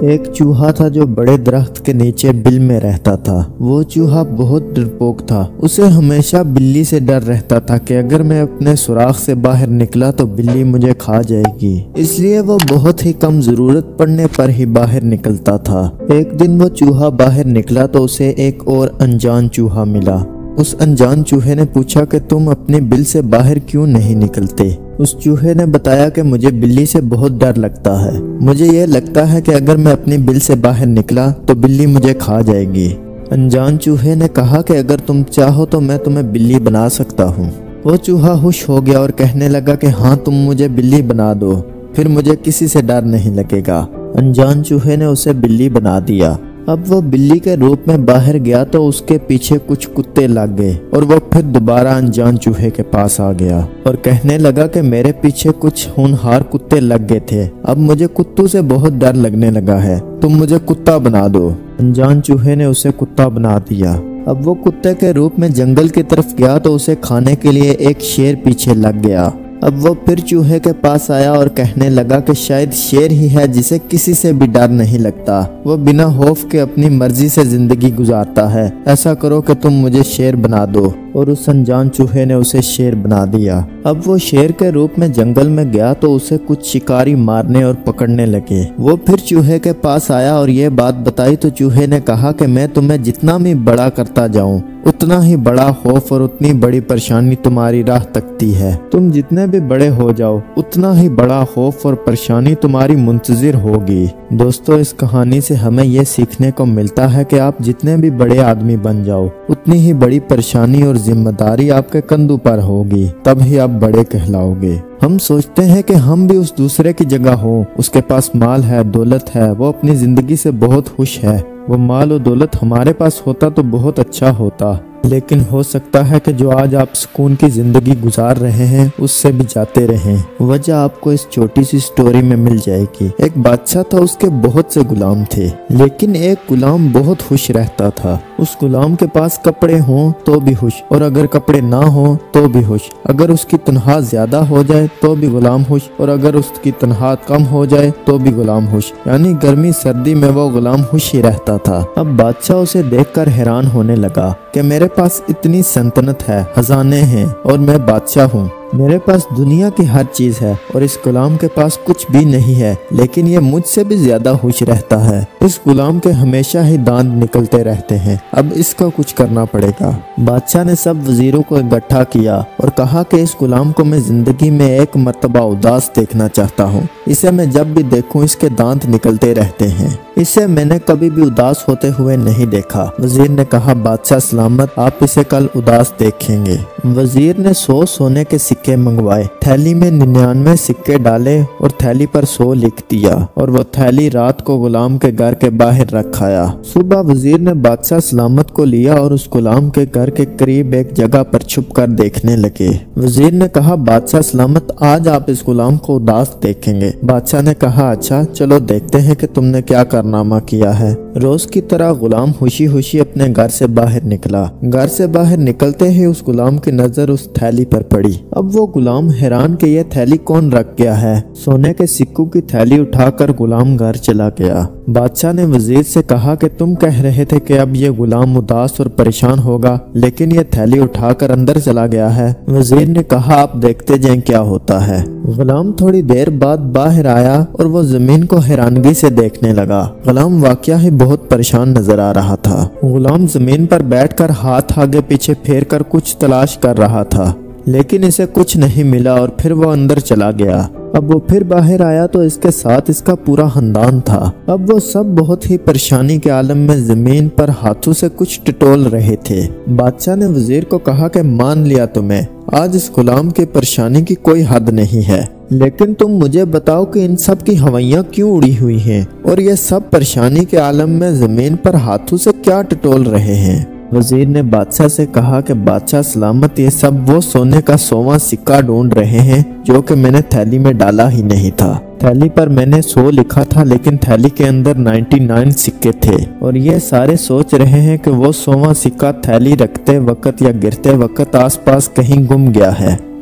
ایک چوہا تھا جو بڑے درخت کے نیچے بل میں رہتا تھا۔ وہ چوہا بہت ڈرپوک تھا۔ اسے ہمیشہ بلی سے ڈر رہتا تھا کہ اگر میں اپنے سوراخ سے باہر نکلا تو بلی مجھے کھا جائے گی، اس لیے وہ بہت ہی کم ضرورت پڑنے پر ہی باہر نکلتا تھا۔ ایک دن وہ چوہا باہر نکلا تو اسے ایک اور انجان چوہا ملا۔ اس انجان چوہے نے پوچھا کہ تم اپنی بل سے باہر کیوں نہیں نکلتے؟ اس چوہے نے بتایا کہ مجھے بلی سے بہت ڈر لگتا ہے، مجھے یہ لگتا ہے کہ اگر میں اپنی بل سے باہر نکلا تو بلی مجھے کھا جائے گی۔ انجان چوہے نے کہا کہ اگر تم چاہو تو میں تمہیں بلی بنا سکتا ہوں۔ وہ چوہا خوش ہو گیا اور کہنے لگا کہ ہاں تم مجھے بلی بنا دو، پھر مجھے کسی سے ڈر نہیں لگے گا۔ انجان چوہے نے اسے بلی بنا دیا۔ اب وہ بلی کے روپ میں باہر گیا تو اس کے پیچھے کچھ کتے لگ گئے اور وہ پھر دوبارہ انجان چوہے کے پاس آ گیا اور کہنے لگا کہ میرے پیچھے کچھ ہونہار کتے لگ گئے تھے، اب مجھے کتوں سے بہت ڈر لگنے لگا ہے، تم مجھے کتا بنا دو۔ انجان چوہے نے اسے کتا بنا دیا۔ اب وہ کتے کے روپ میں جنگل کی طرف گیا تو اسے کھانے کے لیے ایک شیر پیچھے لگ گیا۔ اب وہ پھر چوہے کے پاس آیا اور کہنے لگا کہ شاید شیر ہی ہے جسے کسی سے بھی ڈر نہیں لگتا، وہ بنا خوف کے اپنی مرضی سے زندگی گزارتا ہے، ایسا کرو کہ تم مجھے شیر بنا دو۔ اور اس انجان چوہے نے اسے شیر بنا دیا۔ اب وہ شیر کے روپ میں جنگل میں گیا تو اسے کچھ شکاری مارنے اور پکڑنے لگے۔ وہ پھر چوہے کے پاس آیا اور یہ بات بتائی تو چوہے نے کہا کہ میں تمہیں جتنا بھی بڑا کرتا جاؤں اتنا ہی بڑا خوف اور اتنی بڑی پریشانی تمہاری راہ تکتی ہے، تم جتنے بھی بڑے ہو جاؤ اتنا ہی بڑا خوف اور پریشانی تمہاری منتظر ہوگی۔ دوستو، اس کہانی سے ہمیں یہ سیکھنے کو ملتا ہے کہ آپ جتنے بھی بڑے آدمی بن جاؤ اتنی ہی بڑی پریشانی اور ذمہ داری آپ کے کندھوں پر ہوگی، تب ہی آپ بڑے کہلاؤ گے۔ ہم سوچتے ہیں کہ ہم بھی اس دوسرے کی جگہ ہوں، اس کے پاس مال ہے، دولت ہے، وہ اپنی زندگی سے بہت خوش ہے، وہ مال و دولت ہمارے پاس ہوتا تو بہت اچھا ہوتا، لیکن ہو سکتا ہے کہ جو آج آپ سکون کی زندگی گزار رہے ہیں اس سے بھی جاتے رہیں۔ وجہ آپ کو اس چھوٹی سی سٹوری میں مل جائے گی۔ ایک بادشاہ تھا، اس کے بہت سے غلام تھے، لیکن ایک غلام بہت خوش رہتا تھا۔ اس غلام کے پاس کپڑے ہوں تو بھی خوش، اور اگر کپڑے نہ ہوں تو بھی خوش، اگر اس کی تنخواہ زیادہ ہو جائے تو بھی غلام خوش، اور اگر اس کی تنخواہ کم ہو جائے تو بھی غلام خوش، یعنی گرمی سردی میں وہ غلام خوش ہی رہتا تھا۔ اب بادشاہ اسے دیکھ کر حیران ہونے لگا کہ میرے پاس اتنی سلطنت ہے، خزانے ہیں، اور میں بادشاہ ہوں، میرے پاس دنیا کی ہر چیز ہے، اور اس غلام کے پاس کچھ بھی نہیں ہے، لیکن یہ مجھ سے بھی زیادہ خوش رہتا ہے۔ اس غلام کے ہمیشہ ہی دانت نکلتے رہتے ہیں، اب اس کو کچھ کرنا پڑے گا۔ بادشاہ نے سب وزیروں کو اکٹھا کیا اور کہا کہ اس غلام کو میں زندگی میں ایک مرتبہ اداس دیکھنا چاہتا ہوں، اسے میں جب بھی دیکھوں اس کے دانت نکلتے رہتے ہیں، اسے میں نے کبھی بھی اداس ہوتے ہوئے نہیں دیکھا۔ وزیر نے کہا بادشاہ سلامت، آپ اسے کل اداس دیکھیں گے۔ وزیر نے 100 سونے کے سکے منگوائے، تھیلی میں 99 سکے ڈالے اور تھیلی پر 100 لکھ دیا، اور وہ تھیلی رات کو غلام کے گھر کے باہر رکھ آیا۔ صبح وزیر نے بادشاہ سلامت کو لیا اور اس غلام کے گھر کے قریب ایک جگہ پر چھپ کر دیکھنے لگے۔ وزیر نے کہا بادشاہ سلامت، آج آپ اس غلام کو اداس دیکھیں گے۔ بادشاہ نے کہا اچھا، چلو دیکھتے ہیں کہ تم نے کیا کارنامہ کیا ہے۔ روز کی طرح غلام خوشی خوشی اپنے گھر سے باہر نکلا۔ گھر سے باہر نکلتے ہی اس غلام کی نظر اس تھیلی پر پڑی۔ اب وہ غلام حیران کہ یہ تھیلی کون رکھ گیا ہے۔ سونے کے سکوں کی تھیلی اٹھا کر غلام گھر چلا گیا۔ بادشاہ نے وزیر سے کہا کہ تم کہہ رہے تھے کہ اب یہ غلام اداس اور پریشان ہوگا، لیکن یہ تھیلی اٹھا کر اندر چلا گیا ہے۔ وزیر نے کہا آپ دیکھتے جائیں کیا ہوتا ہے۔ غلام تھوڑی دیر بعد باہر آیا اور وہ زمین کو حیرانگی سے دیکھنے لگا۔ غلام واقعہ ہی بہت پریشان نظر آ رہا تھا۔ غلام زمین پر بیٹھ کر ہاتھ آگے پیچھے پھیر کر کچھ تلاش کر رہا تھا، لیکن اسے کچھ نہیں ملا اور پھر وہ اندر چلا گیا۔ اب وہ پھر باہر آیا تو اس کے ساتھ اس کا پورا خاندان تھا۔ اب وہ سب بہت ہی پریشانی کے عالم میں زمین پر ہاتھوں سے کچھ ٹٹول رہے تھے۔ بادشاہ نے وزیر کو کہا کہ مان لیا تمہیں، آج اس غلام کی پریشانی کی کوئی حد نہیں ہے، لیکن تم مجھے بتاؤ کہ ان سب کی ہوائیاں کیوں اڑی ہوئی ہیں اور یہ سب پریشانی کے عالم میں زمین پر ہاتھوں سے کیا ٹٹول رہے ہیں۔ وزیر نے بادشاہ سے کہا کہ بادشاہ سلامت، یہ سب وہ سونے کا 100واں سکہ ڈھونڈ رہے ہیں جو کہ میں نے تھیلی میں ڈالا ہی نہیں تھا۔ تھیلی پر میں نے 100 لکھا تھا، لیکن تھیلی کے اندر 99 سکے تھے، اور یہ سارے سوچ رہے ہیں کہ وہ 100واں سکہ تھیلی رکھتے وقت یا گرتے وقت آس پاس کہیں گم گیا ہے۔